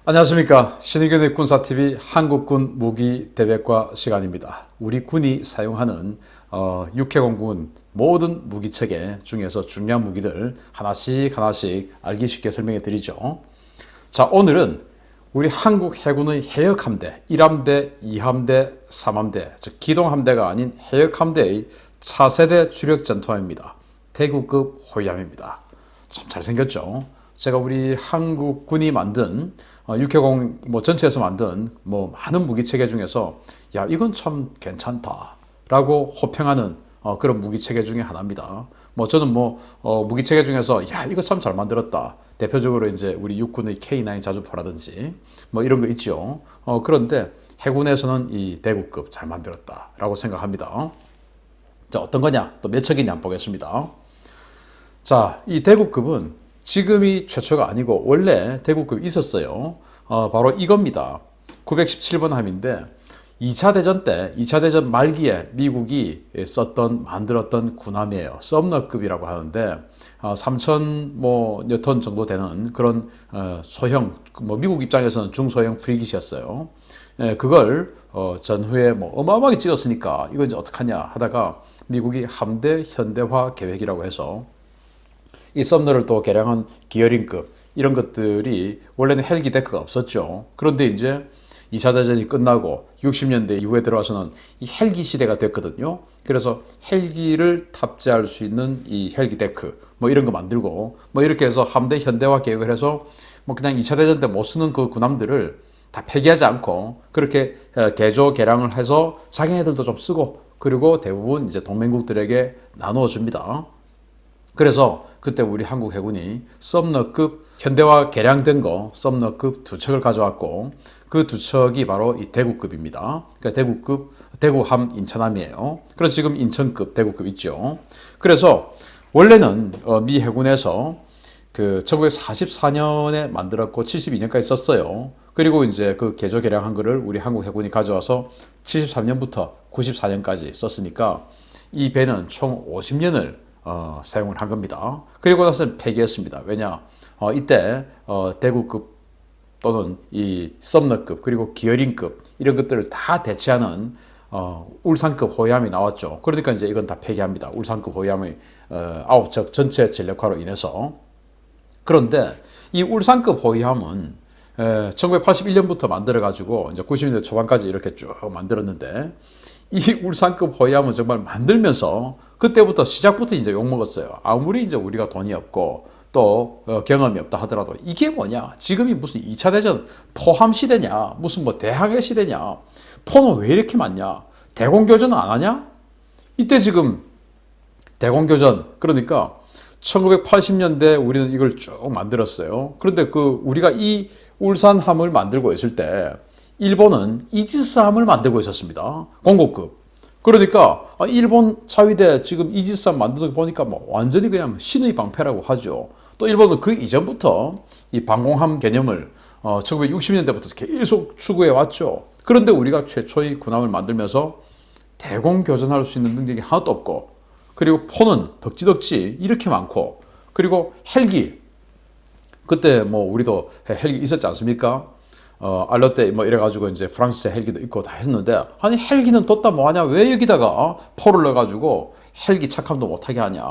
안녕하십니까. 신의균의 군사TV 한국군 무기대백과 시간입니다. 우리 군이 사용하는 육해공군 모든 무기체계 중에서 중요한 무기들 하나씩 알기 쉽게 설명해 드리죠. 자, 오늘은 우리 한국 해군의 해역함대 1함대, 2함대, 3함대, 즉 기동함대가 아닌 해역함대의 차세대 주력 전투함입니다. 대구급 호위함입니다. 참 잘생겼죠. 제가 우리 한국군이 만든 육해공 전체에서 만든 많은 무기체계 중에서 야, 이건 참 괜찮다라고 호평하는 그런 무기체계 중에 하나입니다. 저는 무기체계 중에서 야, 이거 참 잘 만들었다. 대표적으로 이제 우리 육군의 K9 자주포라든지 이런 거 있죠. 그런데 해군에서는 이 대구급 잘 만들었다라고 생각합니다. 자, 어떤 거냐? 또 몇 척이냐 한번 보겠습니다. 자, 이 대구급은 지금이 최초가 아니고 원래 대구급이 있었어요. 바로 이겁니다. 917번 함인데 2차 대전 때, 2차 대전 말기에 미국이 만들었던 군함이에요. 썸너급이라고 하는데 3,000 뉴턴 정도 되는 그런 소형, 미국 입장에서는 중소형 프리깃이었어요. 그걸 전후에 어마어마하게 찍었으니까 이거 이제 어떡하냐 하다가 미국이 함대 현대화 계획이라고 해서 이 썸너를 또 개량한 기어링급 이런 것들이 원래는 헬기 데크가 없었죠. 그런데 이제 2차 대전이 끝나고 60년대 이후에 들어와서는 이 헬기 시대가 됐거든요. 그래서 헬기를 탑재할 수 있는 이 헬기 데크 이런 거 만들고 이렇게 해서 함대 현대화 계획을 해서 그냥 2차 대전 때 못 쓰는 그 군함들을 다 폐기하지 않고 그렇게 개조 개량을 해서 자기네들도 좀 쓰고 그리고 대부분 이제 동맹국들에게 나누어 줍니다. 그래서 그때 우리 한국 해군이 썸너급 현대화 개량된 거 썸너급 2척을 가져왔고 그 2척이 바로 이 대구급입니다. 그러니까 대구급 대구함 인천함이에요. 그래서 지금 인천급 대구급 있죠. 그래서 원래는 미 해군에서 그 1944년에 만들었고 72년까지 썼어요. 그리고 이제 그 개조 개량한 거를 우리 한국 해군이 가져와서 73년부터 94년까지 썼으니까 이 배는 총 50년을 사용을 한 겁니다. 그리고 나서는 폐기했습니다. 왜냐? 이때 대구급 또는 이 썸너급 그리고 기어링급 이런 것들을 다 대체하는 울산급 호위함이 나왔죠. 그러니까 이제 이건 다 폐기합니다. 울산급 호위함의 9척 전체 전력화로 인해서. 그런데 이 울산급 호위함은 1981년부터 만들어가지고 이제 90년대 초반까지 이렇게 쭉 만들었는데 이 울산급 호위함은 정말 만들면서 그때부터 시작부터 이제 욕먹었어요. 아무리 이제 우리가 돈이 없고 또 경험이 없다 하더라도 이게 뭐냐? 지금이 무슨 2차 대전 포함 시대냐? 무슨 대항해 시대냐? 포는 왜 이렇게 많냐? 대공교전은 안 하냐? 이때 지금 대공교전 그러니까 1980년대 우리는 이걸 쭉 만들었어요. 그런데 우리가 이 울산함을 만들고 있을 때 일본은 이지스함을 만들고 있었습니다. 공고급. 그러니까 일본 자위대 지금 이지스함 만드는 거 보니까 완전히 그냥 신의 방패라고 하죠. 또 일본은 그 이전부터 이 방공함 개념을 1960년대부터 계속 추구해 왔죠. 그런데 우리가 최초의 군함을 만들면서 대공교전할 수 있는 능력이 하나도 없고 그리고 포는 덕지덕지 이렇게 많고 그리고 헬기 그때 우리도 헬기 있었지 않습니까? 알러때 이래가지고 이제 프랑스 헬기도 있고 다 했는데 아니 헬기는 뒀다 뭐하냐 왜 여기다가 포를 넣어가지고 헬기 착함도 못하게 하냐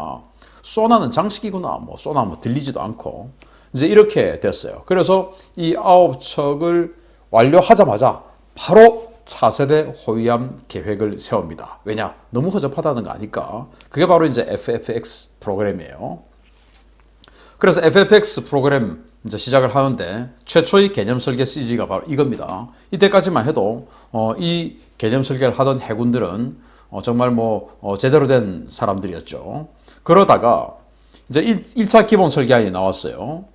소나는 장식이구나 소나 들리지도 않고 이제 이렇게 됐어요. 그래서 이 9척을 완료하자마자 바로 차세대 호위함 계획을 세웁니다. 왜냐? 너무 허접하다는 거 아니까. 그게 바로 이제 FFX 프로그램이에요. 그래서 FFX 프로그램 이제 시작을 하는데 최초의 개념 설계 CG가 바로 이겁니다. 이때까지만 해도 이 개념 설계를 하던 해군들은 정말 제대로 된 사람들이었죠. 그러다가 이제 1차 기본 설계안이 나왔어요.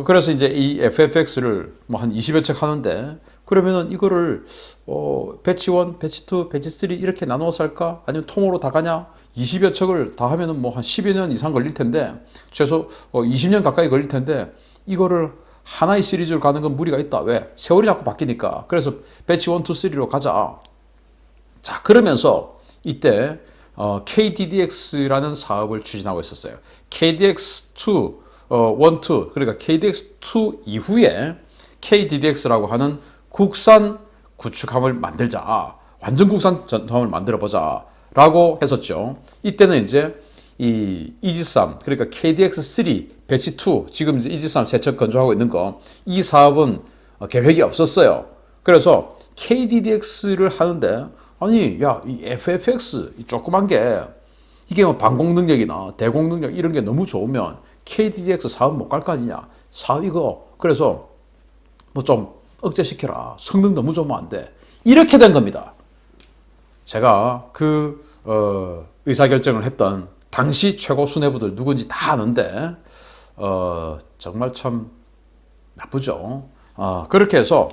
그래서 이제 이 FFX를 한 20여 척 하는데 그러면은 이거를 배치 1, 배치 2, 배치 3 이렇게 나누어서 할까? 아니면 통으로 다 가냐? 20여 척을 다 하면은 한 10여 년 이상 걸릴 텐데 최소 20년 가까이 걸릴 텐데 이거를 하나의 시리즈로 가는 건 무리가 있다. 왜? 세월이 자꾸 바뀌니까. 그래서 배치 1, 2, 3로 가자. 자, 그러면서 이때 KDDX라는 사업을 추진하고 있었어요. KDX2 1, 2 그러니까 KDX2 이후에 KDDX라고 하는 국산 구축함을 만들자. 완전 국산 전함을 만들어보자. 라고 했었죠. 이때는 이제 이 이지스함, 그러니까 KDX3 배치 2, 지금 이제 이지스함 세척 건조하고 있는 거, 이 사업은 계획이 없었어요. 그래서 KDDX를 하는데, 아니, 야, 이 FFX, 이 조그만 게, 이게 뭐 방공 능력이나 대공 능력 이런 게 너무 좋으면 KDDX 사업 못 갈 거 아니냐. 사업 이거. 그래서 뭐 좀 억제시켜라. 성능 너무 좋으면 안 돼. 이렇게 된 겁니다. 제가 그 의사결정을 했던 당시 최고 수뇌부들 누군지 다 아는데 정말 참 나쁘죠. 그렇게 해서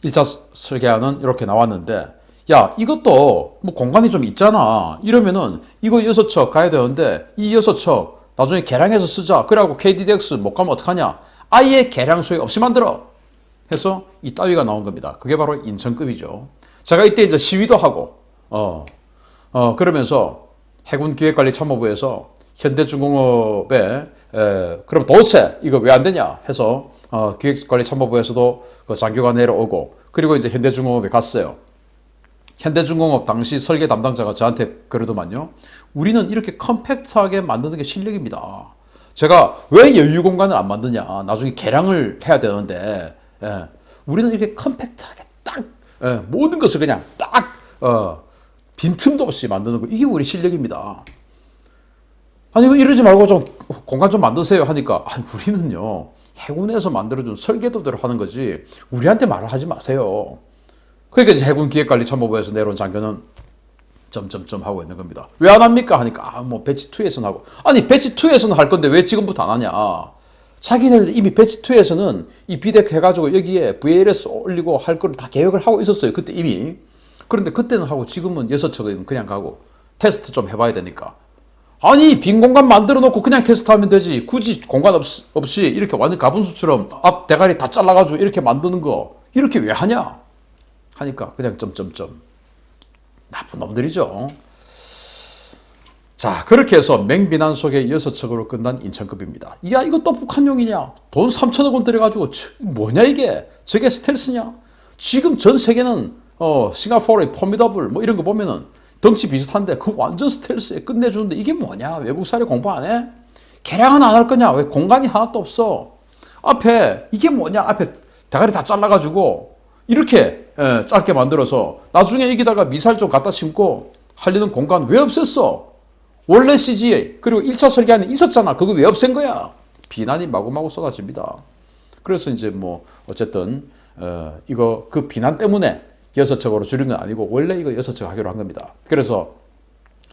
1차 설계안은 이렇게 나왔는데, 야, 이것도 뭐 공간이 좀 있잖아. 이러면은 이거 6척 가야 되는데 이 6척 나중에 개량해서 쓰자. 그래갖고 KDDX 못 가면 어떡하냐. 아예 개량 소액 없이 만들어. 해서 이 따위가 나온 겁니다. 그게 바로 인천급이죠. 제가 이때 이제 시위도 하고, 그러면서 해군기획관리참모부에서 현대중공업에, 그럼 도대체 이거 왜 안 되냐 해서, 기획관리참모부에서도 그 장교가 내려오고, 그리고 이제 현대중공업에 갔어요. 현대중공업 당시 설계 담당자가 저한테 그러더만요. 우리는 이렇게 컴팩트하게 만드는 게 실력입니다. 제가 왜 여유 공간을 안 만드냐. 나중에 개량을 해야 되는데, 우리는 이렇게 컴팩트하게 딱, 모든 것을 그냥 딱, 빈틈도 없이 만드는 거. 이게 우리 실력입니다. 아니, 이러지 말고 좀 공간 좀 만드세요 하니까, 아니, 우리는요, 해군에서 만들어준 설계도대로 하는 거지, 우리한테 말을 하지 마세요. 그러니까 이제 해군기획관리참모부에서 내려온 장교는 점점점 하고 있는 겁니다. 왜 안 합니까? 하니까, 뭐, 배치 2에서는 하고. 아니, 배치 2에서는 할 건데 왜 지금부터 안 하냐. 자기네들 이미 배치 2에서는 이 비덱 해가지고 여기에 VLS 올리고 할 거를 다 계획을 하고 있었어요. 그때 이미. 그런데 그때는 하고 지금은 6척은 그냥 가고 테스트 좀 해봐야 되니까. 아니, 빈 공간 만들어 놓고 그냥 테스트하면 되지. 굳이 공간 없이 이렇게 완전 가분수처럼 앞 대가리 다 잘라가지고 이렇게 만드는 거 이렇게 왜 하냐 하니까 그냥 점점점. 나쁜 놈들이죠. 자, 그렇게 해서 맹비난 속에 6척으로 끝난 인천급입니다. 야, 이거 또 북한용이냐? 돈 3천억 원 들여가지고 뭐냐 이게? 저게 스텔스냐? 지금 전 세계는 싱가포르의 포미더블 뭐 이런 거 보면은 덩치 비슷한데 그 완전 스텔스에 끝내주는데 이게 뭐냐? 외국사례 공부 안 해? 개량은 안 할 거냐? 왜 공간이 하나도 없어? 앞에 이게 뭐냐? 앞에 대가리 다 잘라가지고 이렇게 짧게 만들어서 나중에 여기다가 미사일 좀 갖다 심고 하려는 공간 왜 없앴어? 원래 CGA 그리고 1차 설계안에 있었잖아. 그거 왜 없앤 거야? 비난이 마구마구 쏟아집니다. 그래서 이제 뭐 어쨌든 이거 그 비난 때문에 6척으로 줄인 건 아니고 원래 이거 6척 하기로 한 겁니다. 그래서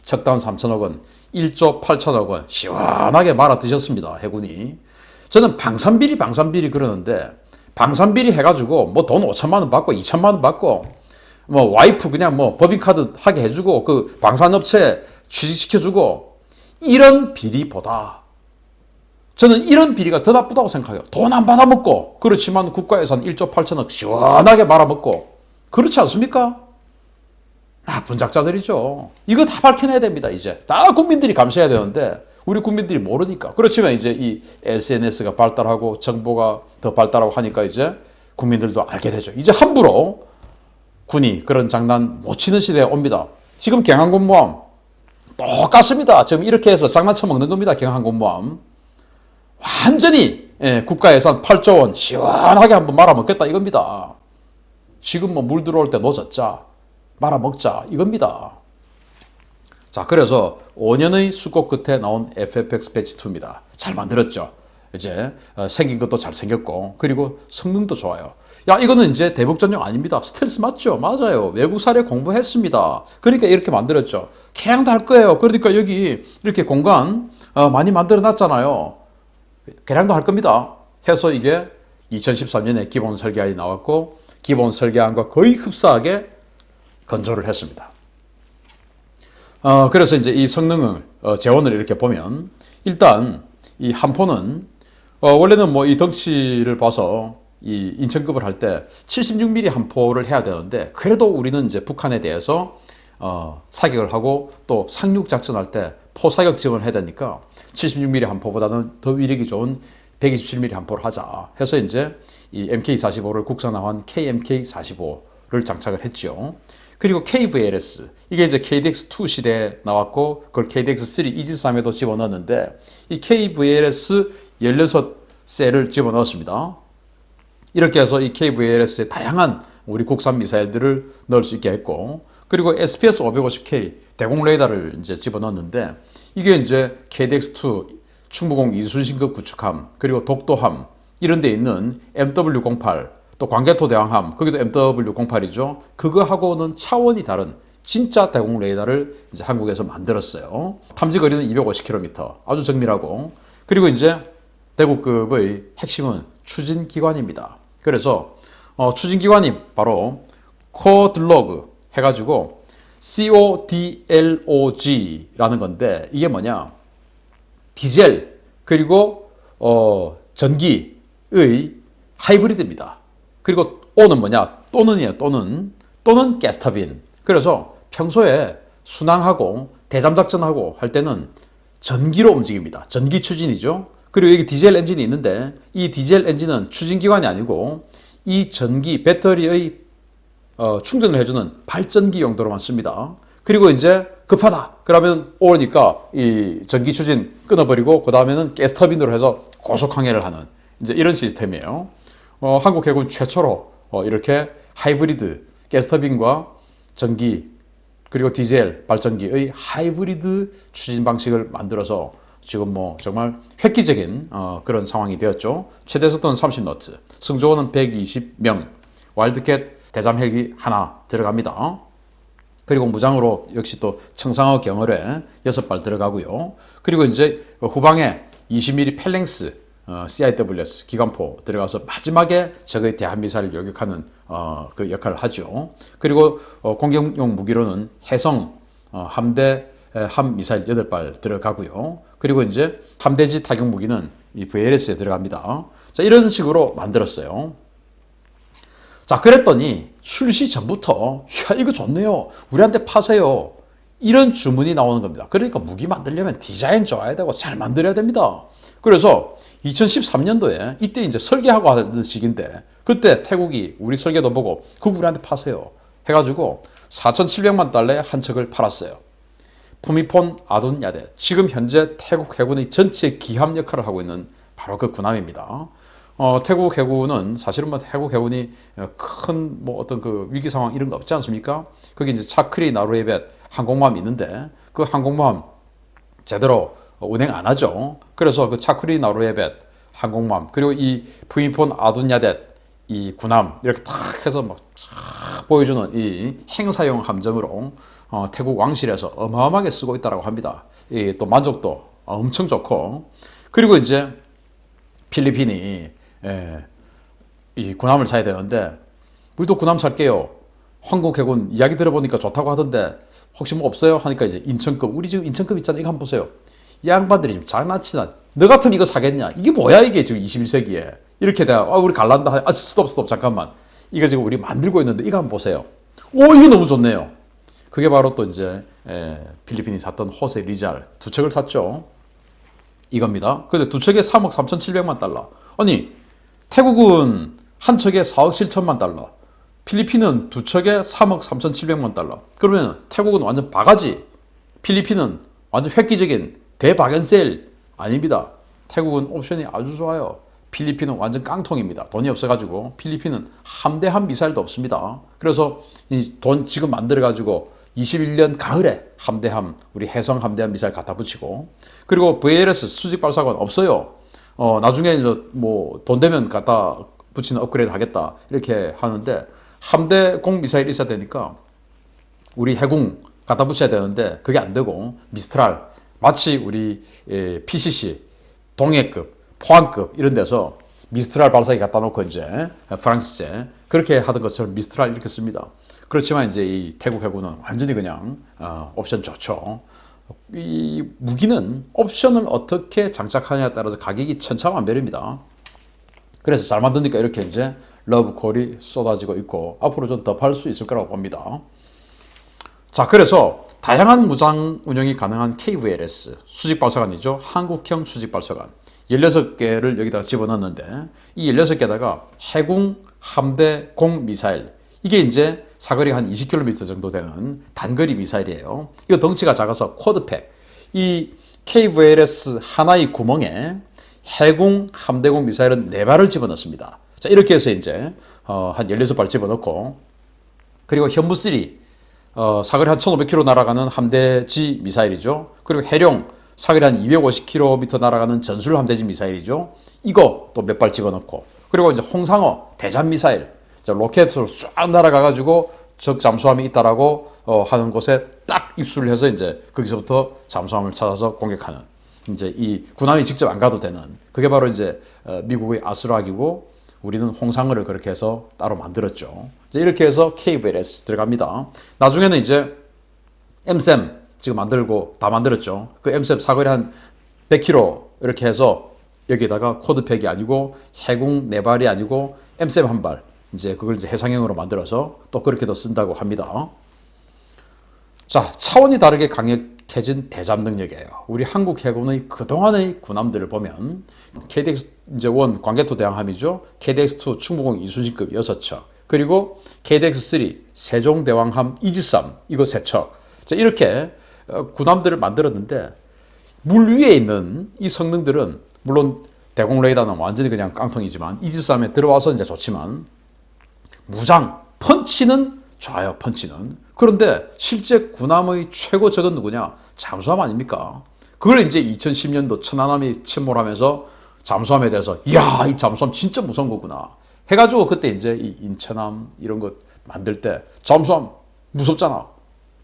척다운 3천억 원, 1조 8천억 원 시원하게 말아 드셨습니다. 해군이. 저는 방산비리 그러는데 방산비리 해가지고 뭐 돈 5천만 원 받고 2천만 원 받고 뭐 와이프 그냥 뭐 법인카드 하게 해주고 그 방산업체 취직시켜주고 이런 비리보다 저는 이런 비리가 더 나쁘다고 생각해요. 돈 안 받아먹고 그렇지만 국가 예산 1조 8천억 시원하게 말아먹고 그렇지 않습니까? 나쁜 작자들이죠. 이거 다 밝혀내야 됩니다. 이제 다 국민들이 감시해야 되는데 우리 국민들이 모르니까. 그렇지만 이제 이 SNS가 발달하고 정보가 더 발달하고 하니까 이제 국민들도 알게 되죠. 이제 함부로 군이 그런 장난 못 치는 시대에 옵니다. 지금 경항공모함 똑같습니다. 지금 이렇게 해서 장난쳐 먹는 겁니다. 경항공모함. 완전히 국가 예산 8조 원 시원하게 한번 말아먹겠다 이겁니다. 지금 뭐 물 들어올 때 노젓자 말아먹자 이겁니다. 자, 그래서 5년의 수고 끝에 나온 FFX 배치 2입니다. 잘 만들었죠. 이제 생긴 것도 잘 생겼고 그리고 성능도 좋아요. 야, 이거는 이제 대북 전용 아닙니다. 스텔스 맞죠? 맞아요. 외국 사례 공부했습니다. 그러니까 이렇게 만들었죠. 개량도 할 거예요. 그러니까 여기 이렇게 공간 많이 만들어 놨잖아요. 개량도 할 겁니다. 해서 이게 2013년에 기본 설계안이 나왔고 기본 설계안과 거의 흡사하게 건조를 했습니다. 그래서 이제 이 성능을 재원을 이렇게 보면 일단 이 함포는 원래는 뭐 이 덩치를 봐서 이 인천급을 할 때 76mm 함포를 해야 되는데 그래도 우리는 이제 북한에 대해서 사격을 하고 또 상륙 작전할 때 포사격 지원을 해야 되니까 76mm 함포보다는 더 위력이 좋은 127mm 함포를 하자 해서 이제 이 MK45를 국산화한 KMK45를 장착을 했죠. 그리고 KVLS, 이게 이제 KDX2 시대에 나왔고, 그걸 KDX3 이지스함에도 집어넣었는데, 이 KVLS 16셀을 집어넣었습니다. 이렇게 해서 이 KVLS에 다양한 우리 국산 미사일들을 넣을 수 있게 했고, 그리고 SPS 550K 대공 레이더를 이제 집어넣었는데, 이게 이제 KDX2 충무공 이순신급 구축함, 그리고 독도함, 이런 데 있는 MW08, 또 광개토 대왕함, 거기도 MW08이죠. 그거하고는 차원이 다른 진짜 대공 레이더를 이제 한국에서 만들었어요. 탐지 거리는 250km, 아주 정밀하고. 그리고 이제 대구급의 핵심은 추진기관입니다. 그래서 추진기관이 바로 코들로그 해가지고 CODLOG라는 건데, 이게 뭐냐? 디젤 그리고 전기의 하이브리드입니다. 그리고 O는 뭐냐? 또는이에요. 또는 가스터빈. 그래서 평소에 순항하고 대잠작전하고 할 때는 전기로 움직입니다. 전기 추진이죠. 그리고 여기 디젤 엔진이 있는데, 이 디젤 엔진은 추진기관이 아니고 이 전기 배터리의 충전을 해주는 발전기 용도로만 씁니다. 그리고 이제 급하다 그러면 오니까 이 전기 추진 끊어버리고, 그 다음에는 가스터빈으로 해서 고속 항해를 하는 이제 이런 시스템이에요. 한국 해군 최초로 이렇게 하이브리드 가스터빈과 전기 그리고 디젤 발전기의 하이브리드 추진 방식을 만들어서 지금 뭐 정말 획기적인 그런 상황이 되었죠. 최대 속도는 30노트, 승조원은 120명, 와일드캣 대잠 헬기 하나 들어갑니다. 그리고 무장으로 역시 또 청상호 경어뢰 6발 들어가고요. 그리고 이제 후방에 20mm 펠랭스 CIWS 기관포 들어가서 마지막에 적의 대한미사일을 요격하는 그 역할을 하죠. 그리고 공격용 무기로는 해성 함대 함 미사일 8발 들어가고요. 그리고 이제 함대지 타격 무기는 이 VLS에 들어갑니다. 자, 이런 식으로 만들었어요. 자, 그랬더니 출시 전부터 야, 이거 좋네요, 우리한테 파세요, 이런 주문이 나오는 겁니다. 그러니까 무기 만들려면 디자인 좋아야 되고 잘 만들어야 됩니다. 그래서 2013년도에 이때 이제 설계하고 하던 시기인데, 그때 태국이 우리 설계도 보고 그거 우리한테 파세요 해가지고 4,700만 달러에 한 척을 팔았어요. 푸미폰 아둔야데, 지금 현재 태국 해군의 전체 기함 역할을 하고 있는 바로 그 군함입니다. 태국 해군은 사실은 뭐 태국 해군이 큰 뭐 어떤 그 위기 상황 이런 거 없지 않습니까? 거기 이제 차크리 나루에벳 항공모함이 있는데, 그 항공모함 제대로 운행 안 하죠. 그래서 그 차크리 나루에벳 항공모함, 그리고 이 푸미폰 아둔야데 이 군함 이렇게 탁 해서 막 보여주는 이 행사용 함정으로 태국 왕실에서 어마어마하게 쓰고 있다고 합니다. 또 만족도 엄청 좋고, 그리고 이제 필리핀이 이 군함을 사야 되는데, 우리도 군함 살게요, 한국 해군 이야기 들어보니까 좋다고 하던데 혹시 뭐 없어요 하니까, 이제 인천급, 우리 지금 인천급 있잖아요, 이거 한번 보세요. 이 양반들이 지금 장난치나, 너 같으면 이거 사겠냐, 이게 뭐야 이게 지금 21세기에 이렇게 돼야 우리 갈란다, 스톱 잠깐만, 이거 지금 우리 만들고 있는데 이거 한번 보세요. 오, 이게 너무 좋네요. 그게 바로 또 이제 필리핀이 샀던 호세 리잘 두 척을 샀죠. 이겁니다. 근데 두 척에 3억 3,700만 달러. 아니, 태국은 한 척에 4억 7천만 달러, 필리핀은 두 척에 3억 3,700만 달러. 그러면 태국은 완전 바가지, 필리핀은 완전 획기적인 대박연셀 아닙니다. 태국은 옵션이 아주 좋아요. 필리핀은 완전 깡통입니다. 돈이 없어가지고 필리핀은 함대함 미사일도 없습니다. 그래서 이 돈 지금 만들어가지고 21년 가을에 함대함, 우리 해성 함대함 미사일 갖다 붙이고, 그리고 VLS 수직 발사관 없어요. 나중에 뭐 돈 되면 갖다 붙이는 업그레이드 하겠다 이렇게 하는데, 함대공 미사일이 있어야 되니까 우리 해공 갖다 붙여야 되는데 그게 안 되고, 미스트랄, 마치 우리 PCC 동해급, 포항급 이런 데서 미스트랄 발사기 갖다 놓고 이제 프랑스제 그렇게 하던 것처럼 미스트랄 이렇게 씁니다. 그렇지만 이제 이 태국 해군은 완전히 그냥 옵션 좋죠. 이 무기는 옵션을 어떻게 장착하냐에 따라서 가격이 천차만별입니다. 그래서 잘 만드니까 이렇게 이제 러브콜이 쏟아지고 있고, 앞으로 좀 더 팔 수 있을 거라고 봅니다. 자, 그래서 다양한 무장 운영이 가능한 KVLS 수직발사관이죠. 한국형 수직발사관. 16개를 여기다가 집어넣었는데 이 16개다가 해군 함대 공 미사일 이게 이제 사거리가 한 20km 정도 되는 단거리 미사일이에요. 이거 덩치가 작아서 쿼드팩. 이 KVLS 하나의 구멍에 해군 함대공 미사일은 4발을 집어넣습니다. 자, 이렇게 해서 이제 한 16발 집어넣고 그리고 현무3 사거리 한 1500km 날아가는 함대지 미사일이죠. 그리고 해룡 사거리 한 250km 날아가는 전술 함대지 미사일이죠. 이거 또 몇 발 집어넣고 그리고 이제 홍상어 대잠 미사일 로켓으로 쫙 날아가가지고 적 잠수함이 있다라고 하는 곳에 딱 입수를 해서 이제 거기서부터 잠수함을 찾아서 공격하는 이제 이 군함이 직접 안 가도 되는 그게 바로 이제 미국의 아스락이고 우리는 홍상어를 그렇게 해서 따로 만들었죠. 이제 이렇게 해서 KVLS 들어갑니다. 나중에는 이제 MSAM 지금 만들고 다 만들었죠. 그 MSAM 사거리 한 100km 이렇게 해서 여기다가 쿼드팩이 아니고 해공 4발이 아니고 MSAM 1발 이제 그걸 이제 해상형으로 만들어서 또 그렇게도 쓴다고 합니다. 자, 차원이 다르게 강력해진 대잠 능력이에요. 우리 한국 해군의 그동안의 군함들을 보면 KDX 이제 1 광개토 대왕함이죠. KDX2 충무공 이순신급 6척 그리고 KDX3 세종대왕함 이지삼 이거 3척. 자, 이렇게 군함들을 만들었는데 물 위에 있는 이 성능들은 물론 대공 레이더는 완전히 그냥 깡통이지만 이지삼에 들어와서 이제 좋지만 무장 펀치는 좋아요. 펀치는. 그런데 실제 군함의 최고 적은 누구냐? 잠수함 아닙니까? 그걸 이제 2010년도 천안함이 침몰하면서 잠수함에 대해서 이야 이 잠수함 진짜 무서운 거구나 해가지고 그때 이제 이 인천함 이런 거 만들 때 잠수함 무섭잖아.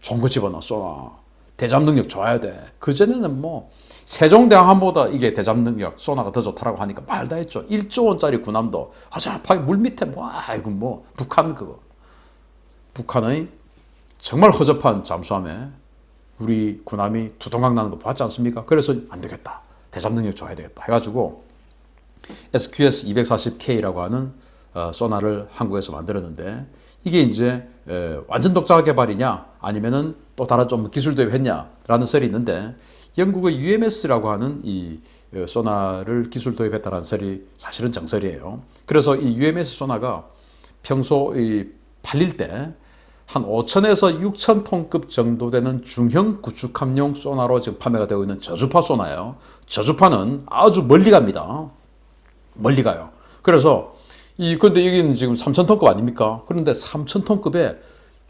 좋은 거 집어넣어 쏘나. 대잠 능력 좋아야 돼. 그전에는 뭐 세종대왕함보다 이게 대잠 능력 소나가 더 좋다라고 하니까 말 다 했죠. 1조 원짜리 군함도 어차피 물 밑에 이거 뭐 북한 그거 북한의 정말 허접한 잠수함에 우리 군함이 두동강 나는 거 봤지 않습니까? 그래서 안 되겠다. 대잠 능력 줘야 되겠다 해가지고 SQS-240K라고 하는 소나를 한국에서 만들었는데 이게 이제 완전 독자 개발이냐 아니면은 또 다른 좀 기술 도입했냐라는 썰이 있는데 영국의 UMS라고 하는 이 소나를 기술 도입했다는 썰이 사실은 정설이에요. 그래서 이 UMS 소나가 평소 팔릴 때 한 5,000에서 6,000톤급 정도 되는 중형 구축함용 소나로 지금 판매가 되고 있는 저주파 소나예요. 저주파는 아주 멀리 갑니다. 멀리 가요. 그래서 그런데 여기는 지금 3,000톤급 아닙니까? 그런데 3,000톤급에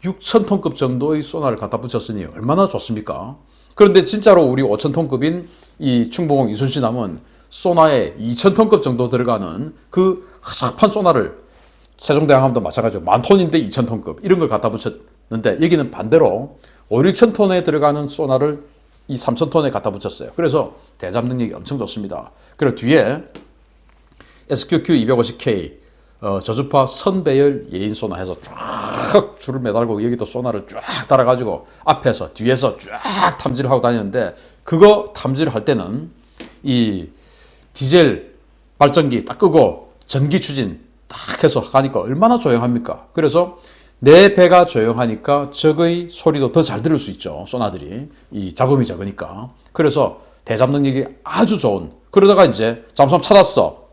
6,000톤급 정도의 소나를 갖다 붙였으니 얼마나 좋습니까? 그런데 진짜로 우리 5,000톤급인 이 충무공 이순신함은 소나에 2,000톤급 정도 들어가는 그 허접한 소나를 세종대왕함도 마찬가지로 10,000톤인데 2,000톤급 이런 걸 갖다 붙였는데 여기는 반대로 5, 6,000톤에 들어가는 소나를 이 3,000톤에 갖다 붙였어요. 그래서 대잠 능력이 엄청 좋습니다. 그리고 뒤에 SQQ-250K 저주파 선배열 예인 소나 해서 쫙 줄을 매달고 여기도 소나를 쫙 달아가지고 앞에서 뒤에서 쫙 탐지를 하고 다니는데 그거 탐지를 할 때는 이 디젤 발전기 딱 끄고 전기 추진 딱 해서 가니까 얼마나 조용합니까? 그래서 내 배가 조용하니까 적의 소리도 더 잘 들을 수 있죠. 소나들이 이 잡음이 적으니까. 그래서 대잠 능력이 아주 좋은. 그러다가 이제 잠수함 찾았어.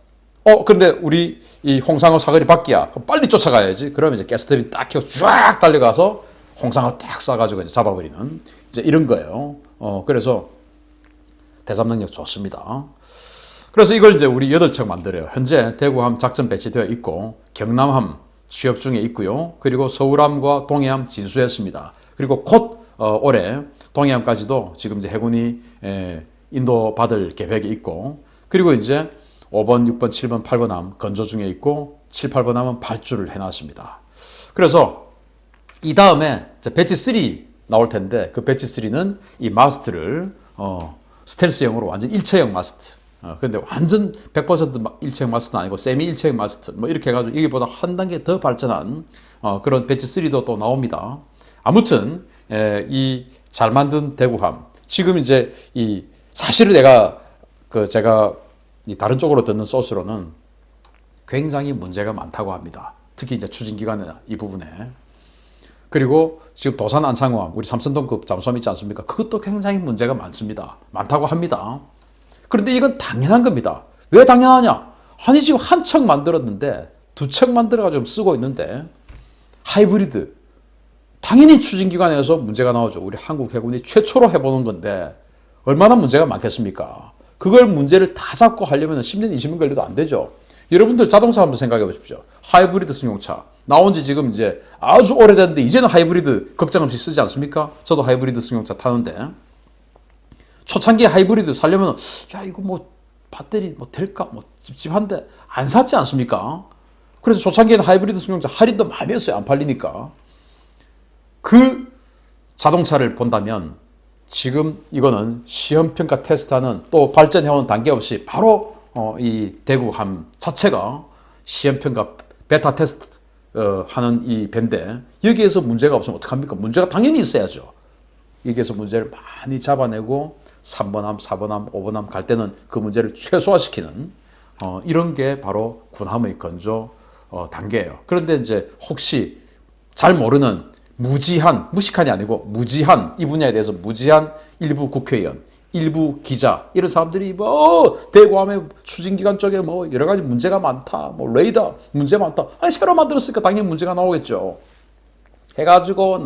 근데 우리 이 홍상어 사거리 밖이야. 빨리 쫓아가야지. 그러면 이제 가스터빈 딱 켜고 쫙 달려가서 홍상어 딱 쏴가지고 이제 잡아버리는 이제 이런 거예요. 그래서 대잠 능력 좋습니다. 그래서 이걸 이제 우리 8척 만들어요. 현재 대구함 작전 배치되어 있고 경남함 취업 중에 있고요. 그리고 서울함과 동해함 진수했습니다. 그리고 곧 올해 동해함까지도 지금 이제 해군이 인도 받을 계획이 있고 그리고 이제 5번, 6번, 7번, 8번함 건조 중에 있고 7, 8번함은 발주를 해놨습니다. 그래서 이 다음에 배치 3 나올 텐데 그 배치 3는 이 마스트를 스텔스형으로 완전 일체형 마스트 근데 완전 100% 일체형 마스트는 아니고 세미 일체형 마스트 뭐 이렇게 해가지고 여기보다 한 단계 더 발전한 그런 배치 3도 또 나옵니다. 아무튼 이 잘 만든 대구함 지금 이제 이 사실은 제가 이 다른 쪽으로 듣는 소스로는 굉장히 문제가 많다고 합니다. 특히 이제 추진 기간에 이 부분에 그리고 지금 도산 안창호함 우리 3,000톤급 잠수함 있지 않습니까? 그것도 굉장히 문제가 많습니다. 많다고 합니다. 그런데 이건 당연한 겁니다. 왜 당연하냐? 아니 지금 한 척 만들었는데 두 척 만들어가지고 쓰고 있는데 하이브리드 당연히 추진기관에서 문제가 나오죠. 우리 한국 해군이 최초로 해보는 건데 얼마나 문제가 많겠습니까? 그걸 문제를 다 잡고 하려면 10년, 20년 걸려도 안 되죠. 여러분들 자동차 한번 생각해 보십시오. 하이브리드 승용차 나온 지 지금 이제 아주 오래됐는데 이제는 하이브리드 걱정 없이 쓰지 않습니까? 저도 하이브리드 승용차 타는데 초창기에 하이브리드 사려면 야 이거 뭐 배터리 뭐 될까 뭐 찝찝한데 안 샀지 않습니까? 그래서 초창기에는 하이브리드 승용차 할인도 많이 했어요. 안 팔리니까. 그 자동차를 본다면 지금 이거는 시험평가 테스트하는 또 발전해온 단계 없이 바로 이 대구함 자체가 시험평가 베타 테스트 하는 이 배인데 여기에서 문제가 없으면 어떡합니까? 문제가 당연히 있어야죠. 여기에서 문제를 많이 잡아내고 3번함, 4번함, 5번함 갈 때는 그 문제를 최소화시키는 이런 게 바로 군함의 건조 단계예요. 그런데 이제 혹시 잘 모르는 무지한, 무식한이 아니고 무지한 이 분야에 대해서 무지한 일부 국회의원, 일부 기자 이런 사람들이 뭐 대구함의 추진기관 쪽에 뭐 여러 가지 문제가 많다, 뭐 레이더 문제 많다. 아니 새로 만들었으니까 당연히 문제가 나오겠죠. 해가지고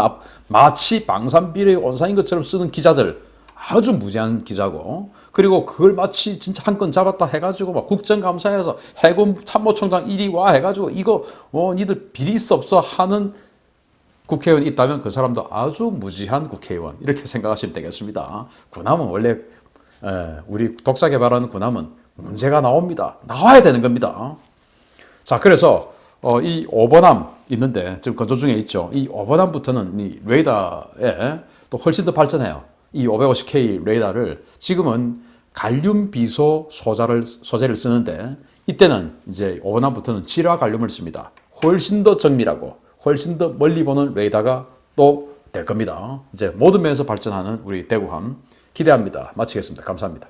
마치 방산비례 온상인 것처럼 쓰는 기자들 아주 무지한 기자고 그리고 그걸 마치 진짜 한 건 잡았다 해가지고 막 국정감사에서 해군 참모총장 이리 와 해가지고 이거 니들 비리 있어 없어 하는 국회의원이 있다면 그 사람도 아주 무지한 국회의원 이렇게 생각하시면 되겠습니다. 군함은 원래 우리 독자 개발하는 군함은 문제가 나옵니다. 나와야 되는 겁니다. 자 그래서 이 5번함 있는데 지금 건조 중에 있죠. 이 5번함부터는 이 레이더에 또 훨씬 더 발전해요. 이 550K 레이더를 지금은 갈륨 비소 소재를 쓰는데 이때는 이제 5번함부터는 질화 갈륨을 씁니다. 훨씬 더 정밀하고 훨씬 더 멀리 보는 레이더가 또 될 겁니다. 이제 모든 면에서 발전하는 우리 대구함 기대합니다. 마치겠습니다. 감사합니다.